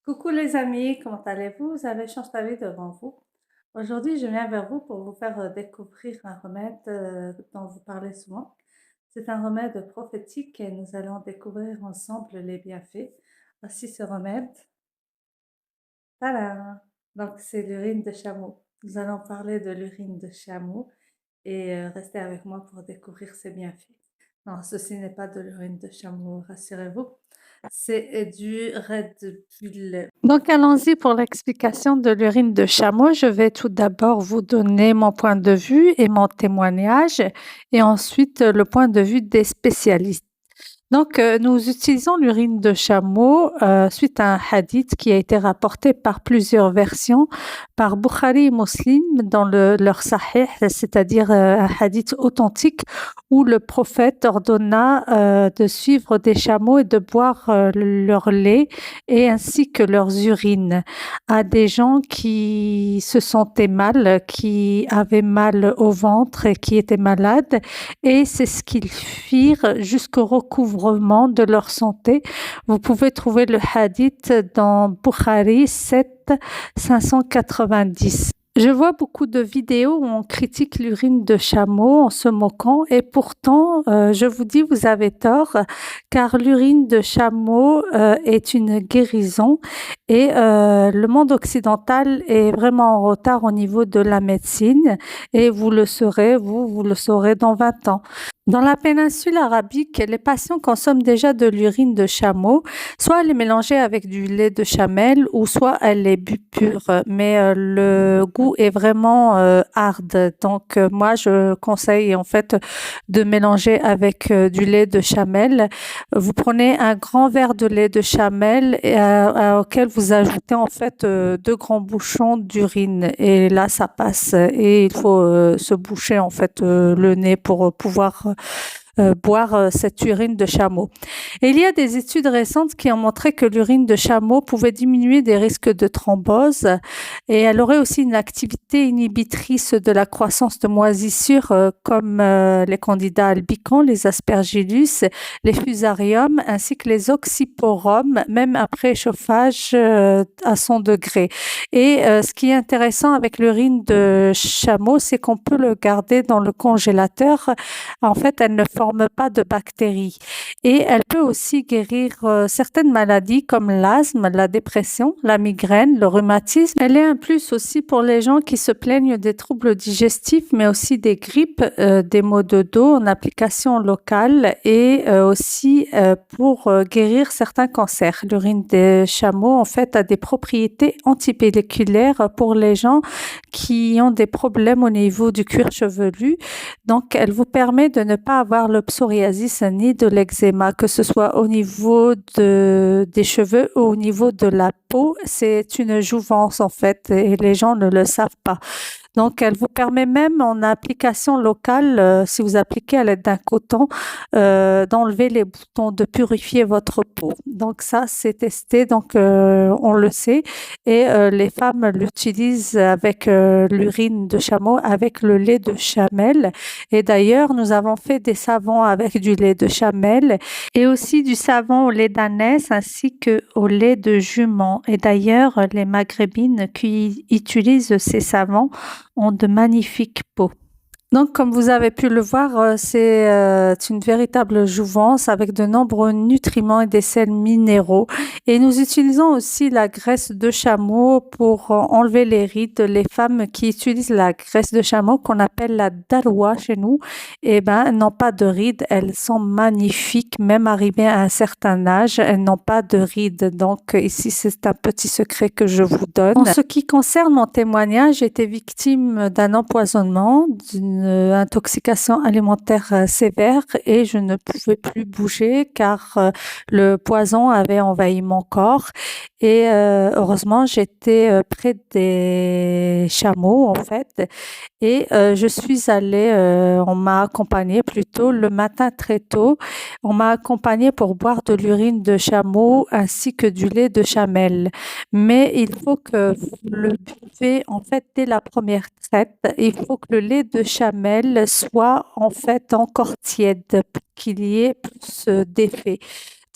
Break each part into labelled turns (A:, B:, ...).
A: Coucou les amis, comment allez-vous? Vous avez chance la vie devant vous. Aujourd'hui, je viens vers vous pour vous faire découvrir un remède dont vous parlez souvent. C'est un remède prophétique et nous allons découvrir ensemble les bienfaits. Voici ce remède. Tadam! Donc, c'est l'urine de chameau. Nous allons parler de l'urine de chameau et restez avec moi pour découvrir ses bienfaits. Non, ceci n'est pas de l'urine de chameau, rassurez-vous. C'est du Red Bull. Donc, allons-y pour l'explication de l'urine de chameau. Je vais tout d'abord vous donner mon point de vue et mon témoignage et ensuite le point de vue des spécialistes. Donc, nous utilisons l'urine de chameau suite à un hadith qui a été rapporté par plusieurs versions par Bukhari et Muslim dans leur Sahih, c'est-à-dire un hadith authentique où le prophète ordonna de suivre des chameaux et de boire leur lait et ainsi que leurs urines à des gens qui se sentaient mal, qui avaient mal au ventre et qui étaient malades. Et c'est ce qu'ils firent jusqu'au recouvrement de leur santé. Vous pouvez trouver le hadith dans Bukhari 7 590. Je vois beaucoup de vidéos où on critique l'urine de chameau en se moquant et pourtant, je vous dis, vous avez tort, car l'urine de chameau est une guérison et le monde occidental est vraiment en retard au niveau de la médecine et vous le saurez, vous le saurez dans 20 ans. Dans la péninsule arabique, les patients consomment déjà de l'urine de chameau. Soit elle est mélangée avec du lait de chamelle ou soit elle est bu pure. Mais le goût est vraiment hard. Donc moi, je conseille en fait de mélanger avec du lait de chamelle. Vous prenez un grand verre de lait de chamelle auquel vous ajoutez en fait 2 grands bouchons d'urine. Et là, ça passe. Et il faut se boucher en fait le nez pour pouvoir boire cette urine de chameau. Et il y a des études récentes qui ont montré que l'urine de chameau pouvait diminuer des risques de thrombose et elle aurait aussi une activité inhibitrice de la croissance de moisissures comme les candidats albicans, les aspergillus, les fusariums ainsi que les oxyporums, même après chauffage à 100 degrés. Et ce qui est intéressant avec l'urine de chameau, c'est qu'on peut le garder dans le congélateur. En fait, elle ne forme pas de bactéries et elle peut aussi guérir certaines maladies comme l'asthme, la dépression, la migraine, le rhumatisme. Elle est un plus aussi pour les gens qui se plaignent des troubles digestifs, mais aussi des grippes, des maux de dos en application locale et aussi pour guérir certains cancers. L'urine des chameaux, en fait, a des propriétés antipelliculaires pour les gens qui ont des problèmes au niveau du cuir chevelu. Donc, elle vous permet de ne pas avoir le psoriasis ni de l'eczéma, que ce soit au niveau des cheveux ou au niveau de la peau. C'est une jouvence en fait et les gens ne le savent pas. Donc, elle vous permet même en application locale, si vous appliquez à l'aide d'un coton, d'enlever les boutons, de purifier votre peau. Donc, ça, c'est testé, donc on le sait. Et les femmes l'utilisent avec l'urine de chameau, avec le lait de chamelle. Et d'ailleurs, nous avons fait des savons avec du lait de chamelle et aussi du savon au lait d'ânesse ainsi qu'au lait de jument. Et d'ailleurs, les maghrébines qui utilisent ces savons ont de magnifiques peaux. Donc, comme vous avez pu le voir, c'est une véritable jouvence avec de nombreux nutriments et des sels minéraux. Et nous utilisons aussi la graisse de chameau pour enlever les rides. Les femmes qui utilisent la graisse de chameau, qu'on appelle la darwa chez nous, eh ben, elles n'ont pas de rides. Elles sont magnifiques, même arrivées à un certain âge, elles n'ont pas de rides. Donc, ici, c'est un petit secret que je vous donne. En ce qui concerne mon témoignage, j'ai été victime d'un empoisonnement, d'une intoxication alimentaire sévère et je ne pouvais plus bouger car le poison avait envahi mon corps et heureusement j'étais près des chameaux en fait et je suis allée, on m'a accompagnée plutôt le matin très tôt, on m'a accompagnée pour boire de l'urine de chameau ainsi que du lait de chamelle. Mais il faut que vous le buvez en fait dès la première traite. Il faut que le lait de chamelle soit en fait encore tiède pour qu'il y ait plus d'effet.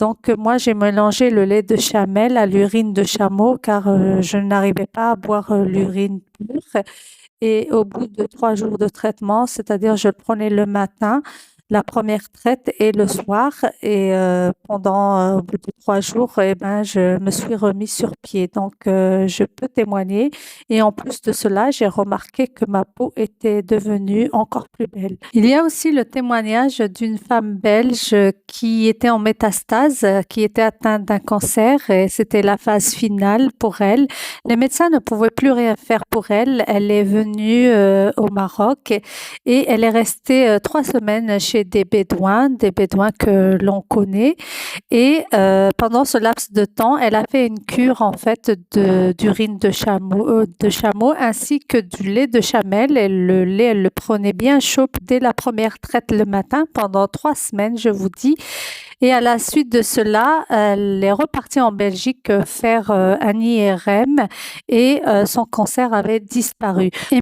A: Donc, moi, j'ai mélangé le lait de chamel à l'urine de chameau car je n'arrivais pas à boire l'urine pure. Et au bout de 3 jours de traitement, c'est-à-dire je le prenais le matin, la première traite et le soir. Et au bout de 3 jours, eh ben, je me suis remis sur pied. Donc, je peux témoigner. Et en plus de cela, j'ai remarqué que ma peau était devenue encore plus belle. Il y a aussi le témoignage d'une femme belge qui était en métastase, qui était atteinte d'un cancer et c'était la phase finale pour elle. Les médecins ne pouvaient plus rien faire pour elle. Elle est venue au Maroc et elle est restée 3 semaines chez des Bédouins que l'on connaît. Et pendant ce laps de temps, elle a fait une cure en fait d'urine de chameau ainsi que du lait de chamel. Et le lait, elle le prenait bien chaud dès la première traite le matin pendant 3 semaines, je vous dis. Et à la suite de cela, elle est repartie en Belgique faire un IRM et son cancer avait disparu. Et